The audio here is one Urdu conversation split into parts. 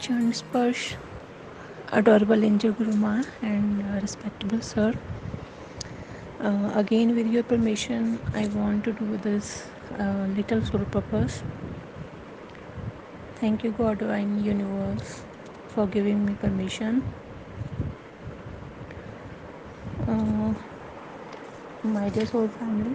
Chand Sparsh, adorable angel Guru Ma and respectable sir. Again, with your permission, I want to do this little soul purpose. Thank you, God, Divine Universe, for giving me permission. Uh, my dear soul family,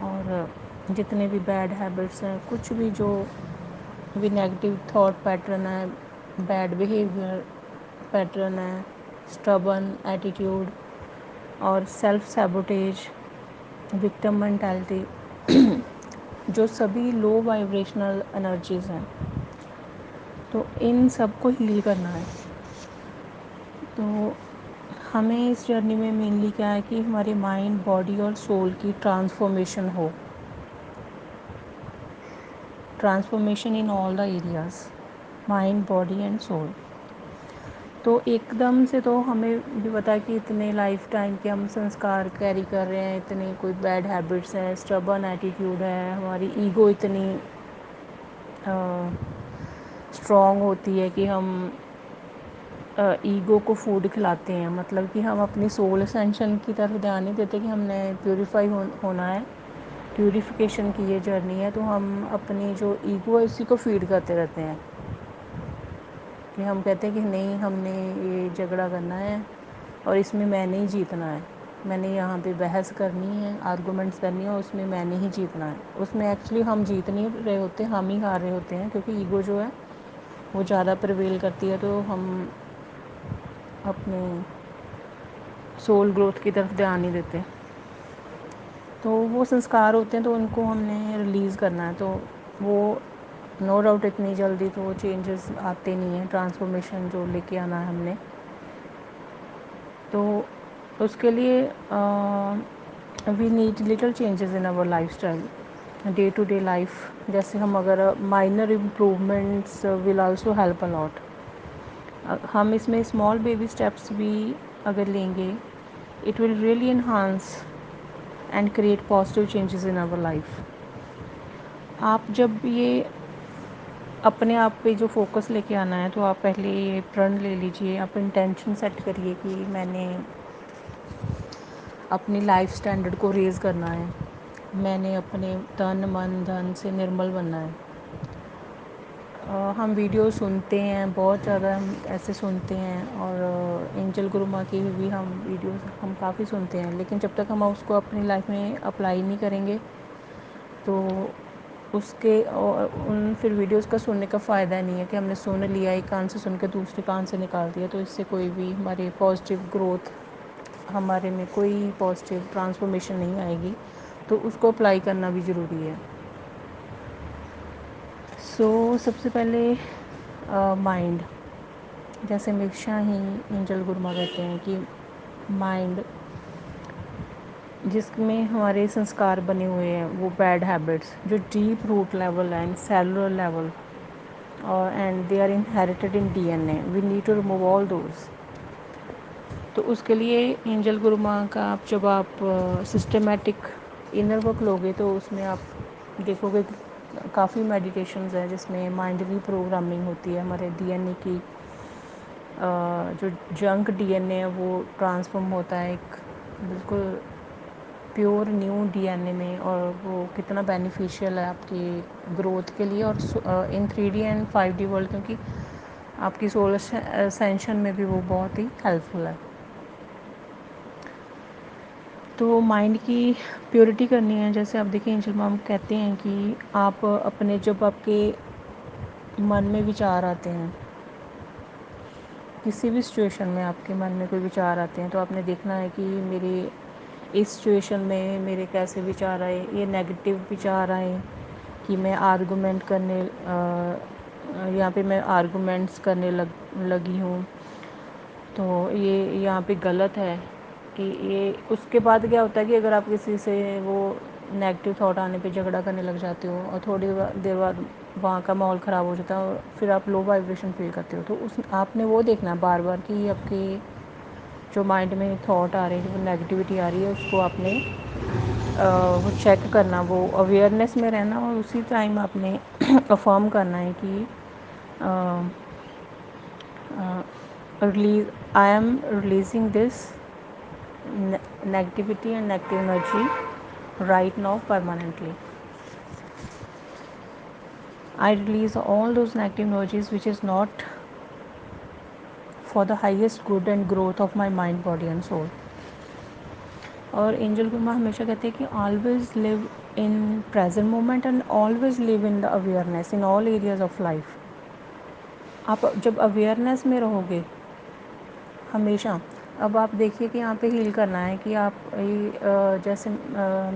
اور جتنے بھی بیڈ ہیبٹس ہیں، کچھ بھی جو بھی نگیٹو تھاٹ پیٹرن ہے، بیڈ بیہیویئر پیٹرن ہے، اسٹبن ایٹیٹیوڈ اور سیلف سیبوٹیج، وکٹم مینٹالٹی، جو سبھی لو وائبریشنل انرجیز ہیں، تو ان سب کو ہیل کرنا ہے. تو ہمیں اس جرنی میں مینلی کیا ہے کہ ہمارے مائنڈ، باڈی اور سول کی transformation who, transformation in all the areas, mind, body and civil. تو ایک دم سے تو ہمیں بھی پتا ہے کہ اتنے لائف ٹائم کے ہم سنسکار کیری کر رہے ہیں، اتنے کوئی بیڈ ہیبٹس ہیں، اسٹبن ایٹیٹیوڈ ہے، ہماری ایگو اتنی اسٹرانگ ہوتی ہے کہ ہم ایگو کو فوڈ کھلاتے ہیں. مطلب کہ ہم اپنی سول اسینشن کی طرف دھیان نہیں دیتے کہ ہم نے پیوریفائی ہونا ہے، پیوریفیکیشن کی یہ جرنی ہے. تو ہم اپنی جو ایگو ہے اسی کو فیڈ کرتے رہتے ہیں کہ ہم کہتے ہیں کہ نہیں، ہم نے یہ جھگڑا کرنا ہے اور اس میں نے ہی جیتنا ہے، میں نے یہاں پہ بحث کرنی ہے، آرگومنٹس کرنی ہے، اس میں نے ہی جیتنا ہے. اس میں ایکچولی ہم جیت نہیں رہے ہوتے، ہم ہی ہار رہے ہوتے ہیں، کیونکہ ایگو جو ہے وہ زیادہ پریویل کرتی ہے. تو ہم اپنے سول گروتھ کی طرف دھیان نہیں دیتے. تو وہ سنسکار ہوتے ہیں تو ان کو ہم نے ریلیز کرنا ہے. تو وہ نو ڈاؤٹ اتنی جلدی تو چینجز آتے نہیں ہیں، ٹرانسفارمیشن جو لے کے آنا ہے ہم نے. تو اس کے لیے we need little changes in our lifestyle, day to day life. جیسے ہم اگر minor improvements will also help a lot. ہم اس میں اسمال بیبی اسٹیپس بھی اگر لیں گے، it will really enhance and create positive changes in our life. آپ جب یہ اپنے آپ پہ جو فوکس لے کے آنا ہے تو آپ پہلے یہ پرن لے لیجئے، آپ انٹینشن سیٹ کریے کہ میں نے اپنی لائف سٹینڈرڈ کو ریز کرنا ہے، میں نے اپنے تن من دھن سے نرمل بننا ہے. ہم ویڈیو سنتے ہیں بہت زیادہ، ہم ایسے سنتے ہیں، اور اینجل گرو ماں کی بھی ہم ویڈیوز ہم کافی سنتے ہیں، لیکن جب تک ہم اس کو اپنی لائف میں اپلائی نہیں کریں گے تو اس کے ان پھر ویڈیوز کا سننے کا فائدہ نہیں ہے کہ ہم نے سن لیا، ایک کان سے سن کے دوسرے کان سے نکال دیا. تو اس سے کوئی بھی ہماری پازیٹیو گروتھ، ہمارے میں کوئی پازیٹیو ٹرانسفارمیشن نہیں آئے گی. تو اس کو اپلائی کرنا بھی ضروری ہے. سب سے پہلے مائنڈ، جیسے ہمیشہ ہی اینجل گرما کہتے ہیں کہ مائنڈ جس میں ہمارے سنسکار بنے ہوئے ہیں، وہ بیڈ ہیبٹس جو deep root level and cellular level اور and they are inherited in D N A, we need to remove all those. تو اس کے لیے اینجل گرما کا جب آپ سسٹمیٹک انر ورک لوگے تو اس میں آپ دیکھو گے کافی میڈیٹیشنز ہیں جس میں مائنڈ ری پروگرامنگ ہوتی ہے. ہمارے ڈی این اے کی جو جنک ڈی این اے ہے وہ ٹرانسفارم ہوتا ہے ایک بالکل پیور نیو ڈی این اے میں، اور وہ کتنا بینیفیشیل ہے آپ کی گروتھ کے لیے اور ان 3D اینڈ 5D ورلڈ، کیونکہ آپ کی سول اسینشن میں بھی وہ بہت ہی ہیلپ فل ہے. تو مائنڈ کی پیورٹی کرنی ہے. جیسے آپ دیکھیں اینجل میم کہتے ہیں کہ آپ اپنے جب آپ کے من میں وچار آتے ہیں، کسی بھی سچویشن میں آپ کے من میں کوئی وچار آتے ہیں، تو آپ نے دیکھنا ہے کہ میرے اس سچویشن میں میرے کیسے وچار آئے. یہ نیگیٹو وچار آئے کہ میں آرگومنٹ کرنے یہاں پہ میں آرگومنٹس کرنے لگی ہوں، تو یہ یہاں پہ غلط ہے. کہ یہ اس کے بعد کیا ہوتا ہے کہ اگر آپ کسی سے وہ نیگیٹو تھاٹ آنے پہ جھگڑا کرنے لگ جاتے ہو، اور تھوڑی دیر بعد وہاں کا ماحول خراب ہو جاتا ہے اور پھر آپ لو وائبریشن فیل کرتے ہو. تو آپ نے وہ دیکھنا بار بار کہ آپ کے جو مائنڈ میں تھاٹ آ رہے ہیں، جو وہ نیگیٹیوٹی آ رہی ہے، اس کو آپ نے وہ چیک کرنا، وہ اویئرنیس میں رہنا، اور اسی ٹائم آپ نے افرم کرنا ہے کہ release I am releasing this negativity and negative energy right now permanently. I release all those negative energies which is not for the highest good and growth of my mind, body and soul. اور اینجل گما ہمیشہ کہتے ہیں کہ always live in present moment and always live in the awareness in all areas of life. آپ جب اویئرنیس میں رہو گے ہمیشہ. اب آپ دیکھیے کہ یہاں پہ ہیل کرنا ہے کہ آپ جیسے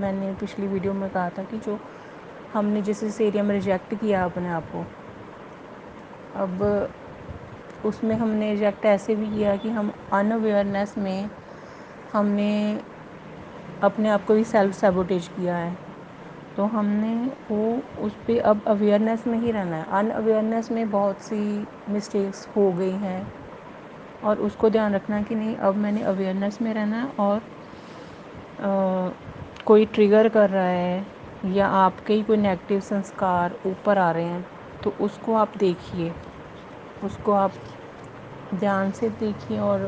میں نے پچھلی ویڈیو میں کہا تھا کہ جو ہم نے جس ایریا میں ریجیکٹ کیا اپنے آپ کو، اب اس میں ہم نے ریجیکٹ ایسے بھی کیا کہ ہم ان اویئرنیس میں ہم نے اپنے آپ کو ہی سیلف سیبوٹیج کیا ہے. تو ہم نے وہ اس پہ اب اویئرنیس میں ہی رہنا ہے. ان اویئرنیس میں بہت سی مسٹیکس ہو گئی ہیں اور اس کو دھیان رکھنا ہے کہ نہیں اب میں نے اویئرنیس میں رہنا ہے. اور کوئی ٹریگر کر رہا ہے یا آپ کے ہی کوئی نیگیٹو سنسکار اوپر آ رہے ہیں تو اس کو آپ دیکھیے، اس کو آپ دھیان سے دیکھیے. اور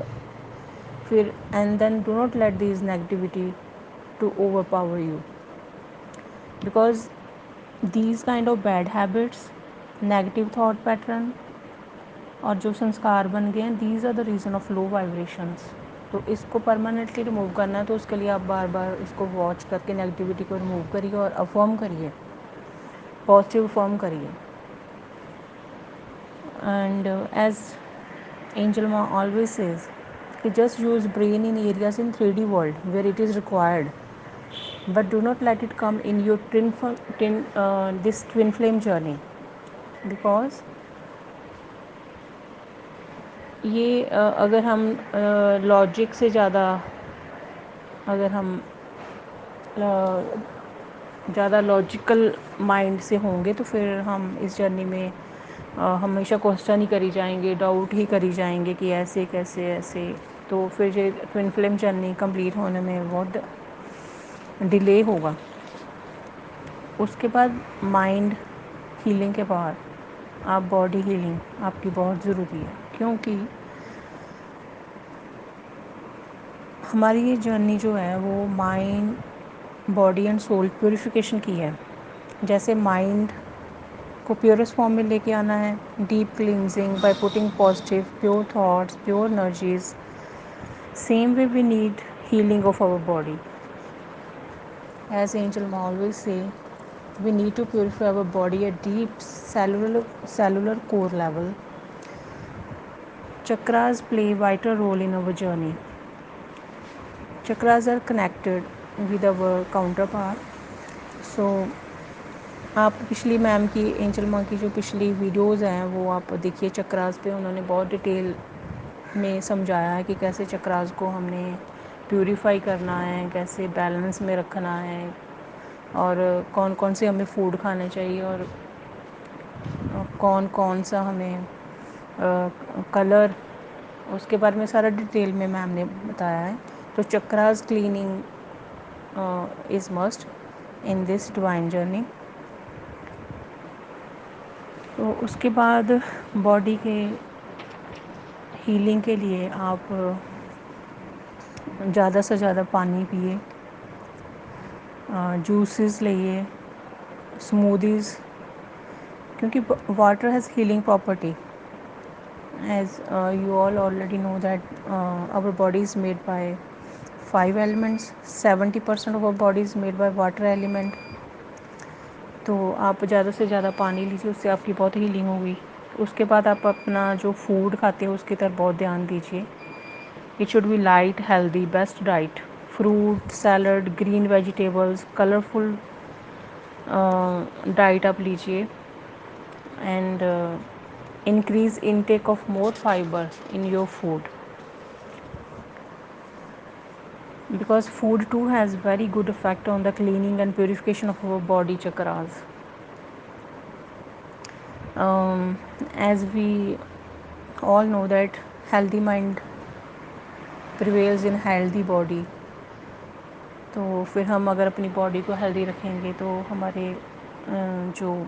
پھر and then do not let these negativity to overpower you, because these kind of bad habits, negative thought pattern اور جو سنسکار بن گئے ہیں، these are the reason of low vibrations. تو اس کو پرماننٹلی ریموو کرنا ہے تو اس کے لیے آپ بار بار اس کو واچ کر کے نیگیٹیوٹی کو ریموو کریے اور افرم کریے، پازیٹیو افرم کریے. اینڈ ایز اینجل ما آلویز سیز کہ just use brain in areas in 3D world where it is required but do not let it come in your this twin flame journey, because یہ اگر ہم لاجک سے زیادہ اگر ہم زیادہ لاجیکل مائنڈ سے ہوں گے تو پھر ہم اس جرنی میں ہمیشہ کوسچن ہی کری جائیں گے، ڈاؤٹ ہی کری جائیں گے کہ ایسے کیسے ایسے. تو پھر یہ ٹوین فلیم جرنی کمپلیٹ ہونے میں بہت ڈیلے ہوگا. اس کے بعد مائنڈ ہیلنگ کے بعد آپ باڈی ہیلنگ آپ کی بہت ضروری ہے، کیونکہ ہماری یہ جرنی جو ہے وہ mind body and civil purification کی ہے. جیسے مائنڈ کو پیورسٹ فارم میں لے کے آنا ہے، deep cleansing by putting positive pure thoughts pure energies. Same way we need healing of our body. As Angel Ma always say, we need to purify our body at deep cellular core level. Chakras play a vital role in our journey. Chakras are connected with our counterpart. So آپ پچھلی میم کی اینجل ماں کی جو پچھلی ویڈیوز ہیں وہ آپ دیکھیے چکراز پہ، انہوں نے بہت ڈیٹیل میں سمجھایا ہے کہ کیسے چکراز کو ہم نے پیوریفائی کرنا ہے، کیسے بیلنس میں رکھنا ہے، اور کون کون سے ہمیں فوڈ کھانے چاہیے اور کون کون سا ہمیں کلر، اس کے بارے میں سارا ڈیٹیل میں میم نے بتایا ہے. تو chakras cleaning is must in this divine journey. تو اس کے بعد باڈی کے ہیلنگ کے لیے آپ زیادہ سے زیادہ پانی پیے، جوسز لئیے، اسمودیز، کیونکہ water has healing property. As you all already know that our body is made by 5 elements. 70% of our body is made by water element. تو آپ زیادہ سے زیادہ پانی لیجیے، اس سے آپ کی بہت ہیلنگ ہوگی. اس کے بعد آپ اپنا جو فوڈ کھاتے ہیں اس کی طرف بہت دھیان دیجیے. It should be light healthy, best diet, fruit salad, green vegetables, colourful diet آپ لیجیے. And increase intake of more fibre in your food, because food too has very good effect on the cleaning and purification of our body chakras. As we all know that healthy mind prevails in healthy body. تو پھر ہم اگر اپنی باڈی کو ہیلدی رکھیں گے تو ہمارے جو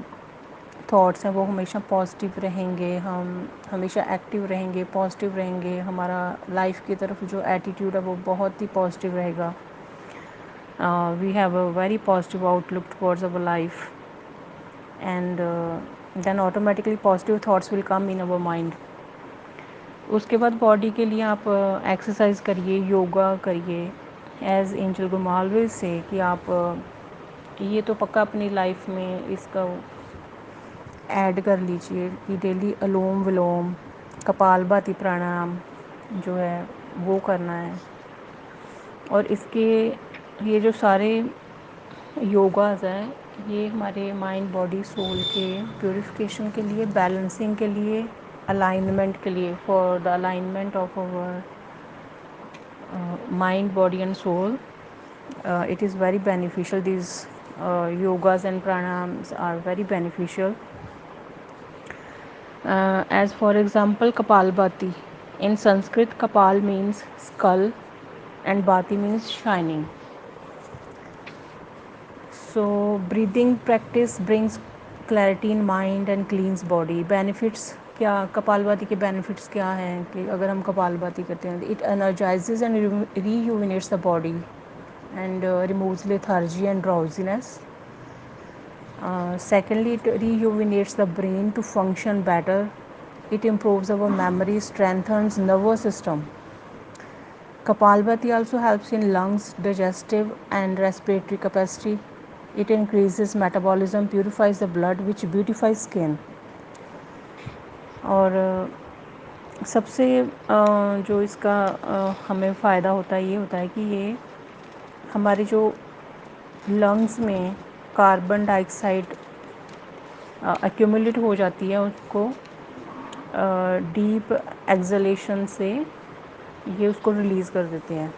تھاٹس ہیں وہ ہمیشہ پازیٹیو رہیں گے، ہم ہمیشہ ایکٹیو رہیں گے، پازیٹیو رہیں گے. ہمارا لائف کی طرف جو ایٹیٹیوڈ ہے وہ بہت ہی پازیٹیو رہے گا. We have a very positive outlook towards our life, and then automatically positive thoughts will come in our mind. اس کے بعد باڈی کے لیے آپ ایکسرسائز کریے، یوگا کریے، ایز اینجل گرما آلویز سے کہ آپ یہ تو پکا اپنی لائف میں اس کا ایڈ کر لیجئے کہ ڈیلی الوم ولوم کپال بھاتی پرانام جو ہے وہ کرنا ہے. اور اس کے یہ جو سارے یوگاز ہیں یہ ہمارے مائنڈ باڈی سول کے پیوریفیکیشن کے لیے، بیلنسنگ کے لیے، الائنمنٹ کے لیے، for the alignment of our mind, body and soul. It is very beneficial. These yogas and pranayams are very beneficial. As for example, Kapalbhati. In Sanskrit, Kapal means skull and Bhati means shining. So breathing practice brings clarity in mind and cleans body. Benefits کیا کپال بھاتی کے بینیفٹس کیا ہیں کہ اگر ہم کپال بھاتی کرتے ہیں، it energizes and rejuvenates the body and removes lethargy and drowsiness. Secondly, it rejuvenates the brain to function better. It improves our memory, strengthens nervous system. Kapalbhati also helps in lungs, digestive and respiratory capacity. It increases metabolism, purifies the blood, which beautifies skin. اور سب سے جو اس کا ہمیں فائدہ ہوتا ہے یہ ہوتا ہے کہ یہ ہمارے جو لنگز میں کاربن ڈائی آکسائڈ ایکیومولیٹ ہو جاتی ہے اس کو ڈیپ ایگزلیشن سے یہ اس کو ریلیز کر دیتے ہیں.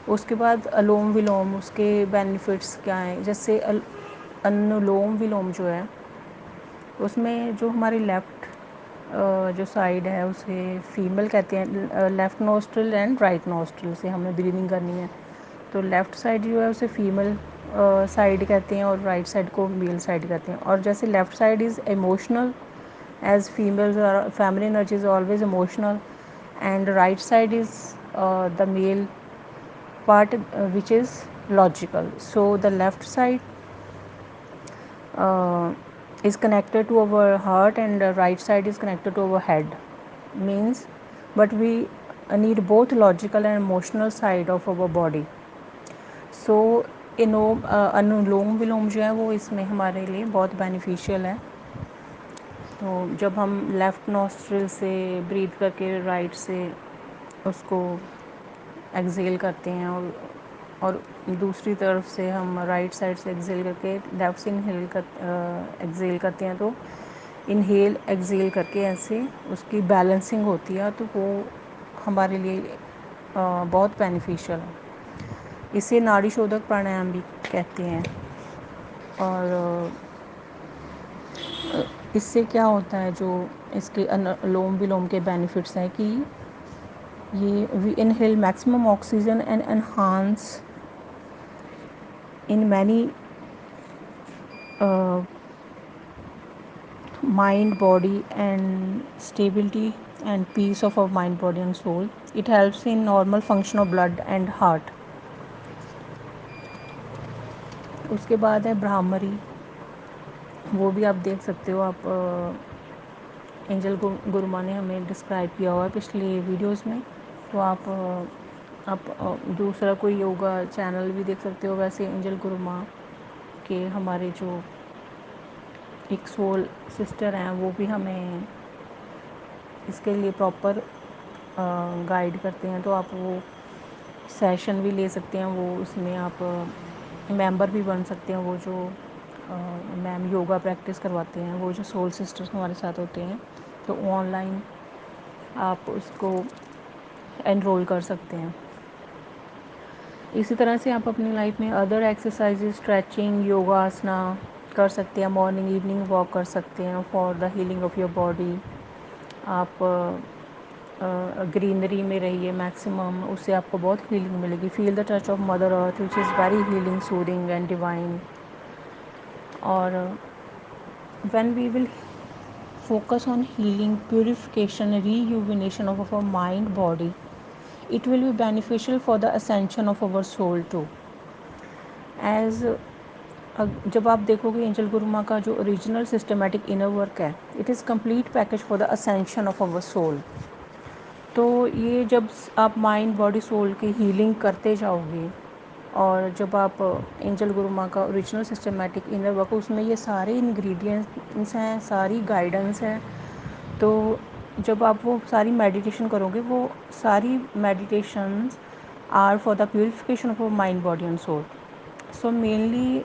اس کے بعد الوم ولوم اس کے بینیفٹس کیا ہیں، جیسے انولوم ولوم جو ہے اس میں جو ہماری لیفٹ جو سائڈ ہے اسے فیمیل کہتے ہیں، left nostril and right nostril سے ہمیں بریدنگ کرنی ہے. تو لیفٹ سائڈ جو ہے اسے فیمیل سائڈ کہتے ہیں اور رائٹ سائڈ کو میل سائڈ کہتے ہیں. اور جیسے left side is emotional as females female energy is always emotional and right side is the male part which is logical. So the left side is connected to our heart and the right side is connected to our head. Means, but we need both logical and emotional side of our body. So Anulom Vilom جو ہے وہ اس میں ہمارے لیے بہت بینیفیشیل ہے. تو جب ہم لیفٹ نوسٹرل سے بریتھ کر کے رائٹ سے اس کو ایگزیل کرتے ہیں اور دوسری طرف سے ہم رائٹ سائڈ سے ایگزیل کر کے لیفٹ سے ایگزیل کرتے ہیں، تو انہیل ایگزیل کر کے ایسے اس کی بیلنسنگ ہوتی ہے تو وہ ہمارے لیے بہت بینیفیشیل ہے. اسے ناڑی شودھک پرانایام بھی کہتے ہیں. اور اس سے کیا ہوتا ہے، جو اس کے انولوم ولوم کے بینیفٹس ہیں کہ یہ we inhale maximum oxygen and enhance in many mind, body and stability and peace of our mind, body and soul. It helps in normal function of blood and heart. اس کے بعد ہے برہمری. وہ بھی آپ دیکھ سکتے ہو، آپ اینجل گرما نے ہمیں ڈسکرائب کیا ہوا ہے پچھلی ویڈیوز میں. تو آپ دوسرا کوئی یوگا چینل بھی دیکھ سکتے ہو. ویسے اینجل گرما کے ہمارے جو ایک سول سسٹر ہیں وہ بھی ہمیں اس کے لیے پراپر گائیڈ کرتے ہیں. تو آپ وہ سیشن بھی لے سکتے ہیں، وہ اس میں آپ ممبر بھی بن سکتے ہیں. وہ جو میم یوگا پریکٹس کرواتے ہیں، وہ جو سول سسٹرس ہمارے ساتھ ہوتے ہیں، تو آن لائن آپ اس کو انرول کر سکتے ہیں. اسی طرح سے آپ اپنی لائف میں ادر ایکسرسائزز، اسٹریچنگ، یوگا آسنا کر سکتے ہیں. مارننگ ایوننگ واک کر سکتے ہیں for the healing of your body. آپ گرینری میں رہیے میکسیمم، اس سے آپ کو بہت ہیلنگ ملے گی. Feel the touch of mother earth which is very healing, soothing and divine. اور when we will focus on healing, purification, rejuvenation of our mind, body, it will be beneficial for the ascension of our soul too. As جب آپ دیکھو گے اینجل گرما کا جو اوریجنل سسٹمیٹک انر ورک ہے، it is complete package for the ascension of over civil. تو یہ جب آپ مائنڈ باڈی سول کی ہیلنگ کرتے جاؤ گے اور جب آپ اینجل گرو ماں کا اوریجنل سسٹمیٹک انر ورک، اس میں یہ سارے انگریڈینٹس ہیں، ساری گائیڈنس ہے. تو جب آپ وہ ساری میڈیٹیشن کرو گے، وہ ساری meditations are for the purification of mind body and soul. So mainly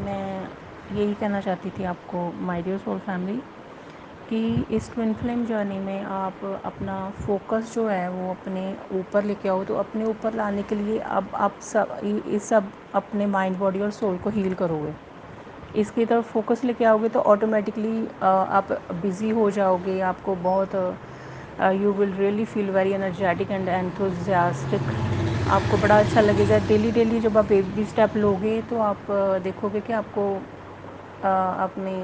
میں یہی کہنا چاہتی تھی آپ کو مائی ڈیئر سول فیملی، کہ اس ٹوئن فلیم جرنی میں آپ اپنا فوکس جو ہے وہ اپنے اوپر لے کے آؤ. تو اپنے اوپر لانے کے لیے اب آپ سب اپنے مائنڈ باڈی اور سول کو ہیل کرو گے. اس کی طرف فوکس لے کے آؤ گے تو آٹومیٹکلی آپ بزی ہو جاؤ گے. آپ کو بہت you will really feel very energetic and enthusiastic. آپ کو بڑا اچھا لگے گا. ڈیلی جب آپ بیبی اسٹیپ لو گے تو آپ دیکھو گے کہ آپ کو اپنی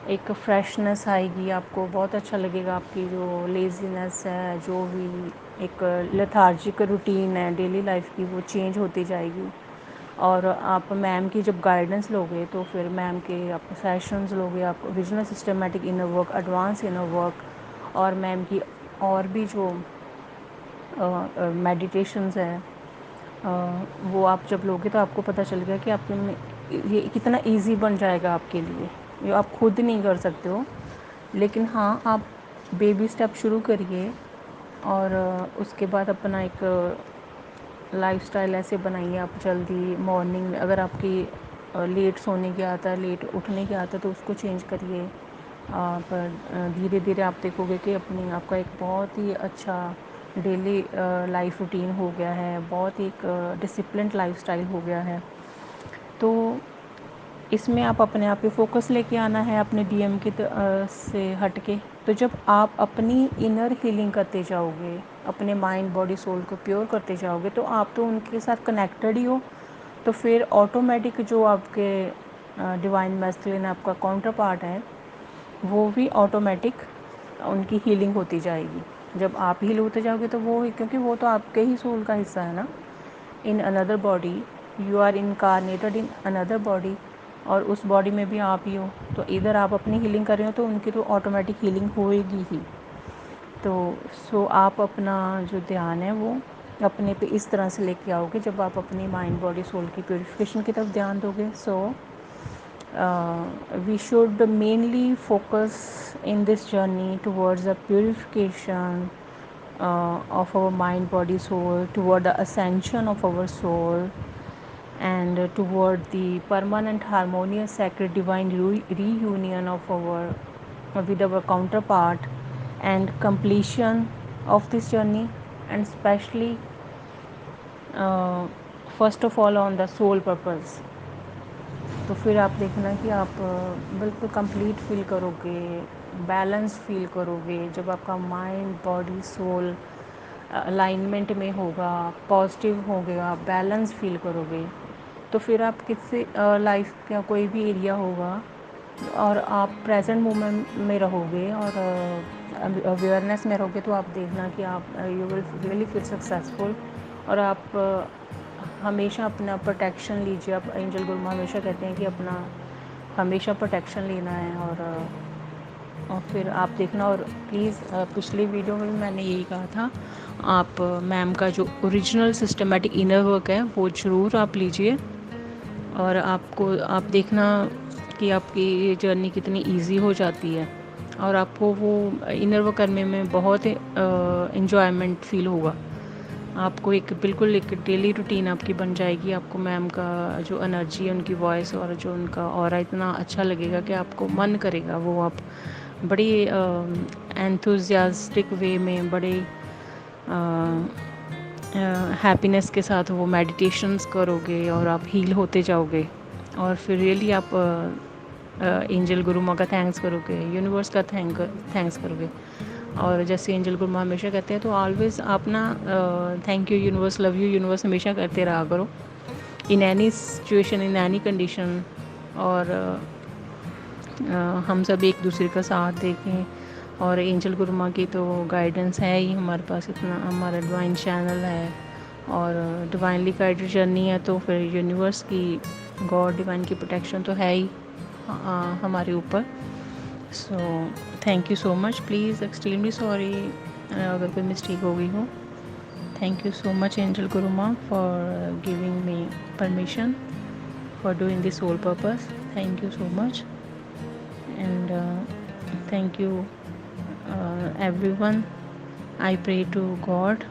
ایک فریشنس آئے گی. آپ کو بہت اچھا لگے گا. آپ کی جو لیزینس ہے، جو بھی ایک لیتھارجک روٹین ہے ڈیلی لائف کی، وہ چینج ہوتی جائے گی. اور آپ میم کی جب گائیڈنس لو گے تو پھر میم کے آپ سیشنز لو گے، آپ original systematic inner work, advance inner work, اور میم کی اور بھی جو میڈیٹیشنز ہیں وہ آپ جب لوگے تو آپ کو پتہ چل گیا کہ آپ یہ کتنا ایزی بن جائے گا آپ کے لیے. یہ آپ خود نہیں کر سکتے ہو، لیکن ہاں آپ بیبی اسٹیپ شروع کریے. اور اس کے بعد اپنا ایک لائف اسٹائل ایسے بنائیے. آپ جلدی مارننگ میں، اگر آپ کی لیٹ سونے کی عادت ہے، لیٹ اٹھنے کی عادت ہے، تو اس کو چینج کریے. پر دھیرے دھیرے آپ دیکھو گے کہ آپ کا ایک بہت ہی اچھا ڈیلی لائف روٹین ہو گیا ہے. بہت ایک ڈسپلنڈ لائف اسٹائل ہو گیا ہے. تو اس میں آپ اپنے آپ پہ فوکس لے کے آنا ہے، اپنے ڈی ایم کی سے ہٹ کے. تو جب آپ اپنی انر ہیلنگ کرتے جاؤ گے، اپنے مائنڈ باڈی سول کو پیور کرتے جاؤ گے، تو آپ تو ان کے ساتھ کنیکٹڈ ہی ہو. تو پھر آٹومیٹک جو آپ کے ڈیوائن میسکلین آپ کا کاؤنٹر پارٹ ہے، وہ بھی آٹومیٹک ان کی ہیلنگ ہوتی جائے گی. جب آپ ہیل ہوتے جاؤ گے تو وہ، کیونکہ وہ تو آپ کے ہی سول کا حصہ ہے نا. ان اندر body you are incarnated in اندر باڈی، اور اس باڈی میں بھی آپ ہی ہو. تو ادھر آپ اپنی ہیلنگ کر رہے ہو تو ان کی تو آٹومیٹک ہیلنگ ہوئے گی ہی. تو آپ اپنا جو دھیان ہے وہ اپنے پہ اس طرح سے لے کے آؤ گے. جب آپ اپنی مائنڈ باڈی سول کی پیوریفیکیشن کی طرف دھیان دو گے. So we should mainly focus in this journey towards the purification of our mind, body, soul, toward the ascension of our soul, and toward the permanent harmonious sacred divine reunion of our with our counterpart, and completion of this journey, and especially first of all on the soul purpose. تو پھر آپ دیکھنا کہ آپ بالکل کمپلیٹ فیل کرو گے، بیلنس فیل کرو گے. جب آپ کا مائنڈ باڈی سول الائنمنٹ میں ہوگا، پازیٹیو ہو گیا، بیلنس فیل کرو گے، تو پھر آپ کس سے لائف کا کوئی بھی ایریا ہوگا اور آپ پریزنٹ مومنٹ میں رہو گے اور اویئرنیس میں رہو گے، تو آپ دیکھنا کہ آپ you will really feel successful. اور آپ ہمیشہ اپنا پروٹیکشن لیجیے. آپ اینجل گرو ہمیشہ کہتے ہیں کہ اپنا ہمیشہ پروٹیکشن لینا ہے. اور پھر آپ دیکھنا. اور پلیز پچھلی ویڈیو میں بھی میں نے یہی کہا تھا، آپ میم کا جو اوریجنل سسٹمیٹک انر ورک ہے وہ ضرور آپ لیجئے. اور آپ دیکھنا کہ آپ کی یہ جرنی کتنی ایزی ہو جاتی ہے، اور آپ کو وہ انر ورک کرنے میں بہت انجوائمنٹ فیل ہوگا. آپ کو بالکل ایک ڈیلی روٹین آپ کی بن جائے گی. آپ کو میم کا جو انرجی ہے، ان کی وائس اور جو ان کا اورا اتنا اچھا لگے گا کہ آپ کو من کرے گا وہ آپ بڑی انتھوزیاسٹک وے میں، بڑے ہیپینس کے ساتھ وہ میڈیٹیشنز کرو گے اور آپ ہیل ہوتے جاؤ گے. اور پھر ریئلی آپ اینجل گرو ماں کا تھینکس کرو گے، یونیورس کا تھینکس کرو گے. اور جیسے اینجل گرو ماں ہمیشہ کہتے ہیں، تو آلویز آپ نا thank you universe, love you universe ہمیشہ کرتے رہا کرو، in any situation, in any condition. اور ہم سب ایک دوسرے کا ساتھ دیکھیں. اور اینجل گرو ماں کی تو گائیڈنس ہے ہی ہمارے پاس، اتنا ہمارا ڈیوائن چینل ہے اور ڈیوائنلی گائیڈڈ جرنی ہے. تو پھر یونیورس کی، گاڈ ڈیوائن کی پروٹیکشن تو ہے ہی ہمارے اوپر. So thank you so much. Please extremely sorry اگر کوئی مسٹیک ہو گئی ہو. Thank you so much, Angel Guru Ma, for giving me permission for doing the soul purpose. Thank you so much. And thank you, everyone. I pray to God,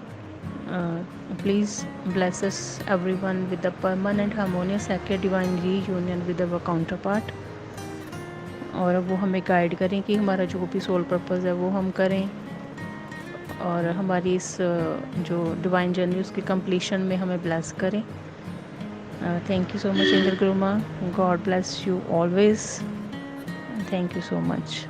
please bless us everyone with the permanent harmonious sacred divine reunion with our counterpart. اور وہ ہمیں گائیڈ کریں کہ ہمارا جو بھی سول پرپز ہے وہ ہم کریں، اور ہماری اس جو ڈیوائن جرنی اس کی کمپلیشن میں ہمیں بلیس کریں. Thank you so much angel Guru Ma. God bless you always. Thank you so much.